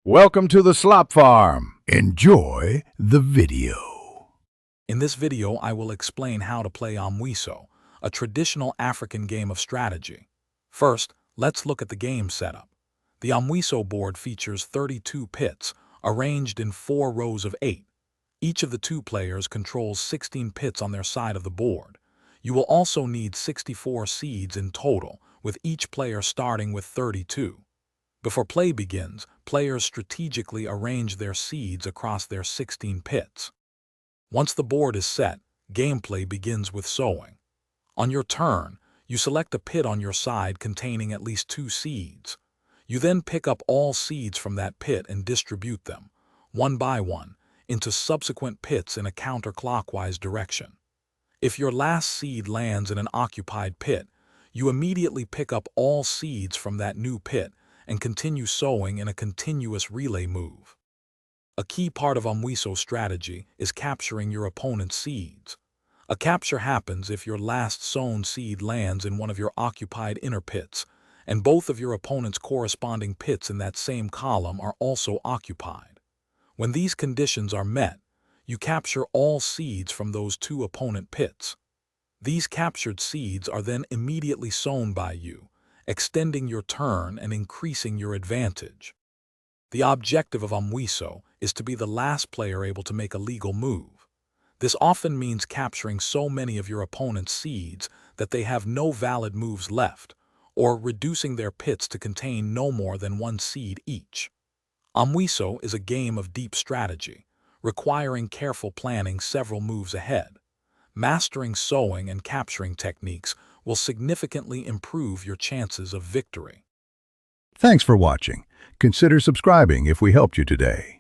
Welcome to the Slop Farm. Enjoy the video. In this video, I will explain how to play Omweso, a traditional African game of strategy. First, let's look at the game setup. The Omweso board features 32 pits, arranged in 4 rows of 8. Each of the 2 players controls 16 pits on their side of the board. You will also need 64 seeds in total, with each player starting with 32. Before play begins, players strategically arrange their seeds across their 16 pits. Once the board is set, gameplay begins with sowing. On your turn, you select a pit on your side containing at least 2 seeds. You then pick up all seeds from that pit and distribute them, one by one, into subsequent pits in a counterclockwise direction. If your last seed lands in an occupied pit, you immediately pick up all seeds from that new pit and continue sowing in a continuous relay move. A key part of Omweso strategy is capturing your opponent's seeds. A capture happens if your last sown seed lands in one of your occupied inner pits, and both of your opponent's corresponding pits in that same column are also occupied. When these conditions are met, you capture all seeds from those 2 opponent pits. These captured seeds are then immediately sown by you, extending your turn and increasing your advantage. The objective of Omweso is to be the last player able to make a legal move. This often means capturing so many of your opponent's seeds that they have no valid moves left, or reducing their pits to contain no more than 1 seed each. Omweso is a game of deep strategy, requiring careful planning several moves ahead. Mastering sowing and capturing techniques will significantly improve your chances of victory. Thanks for watching. Consider subscribing if we helped you today.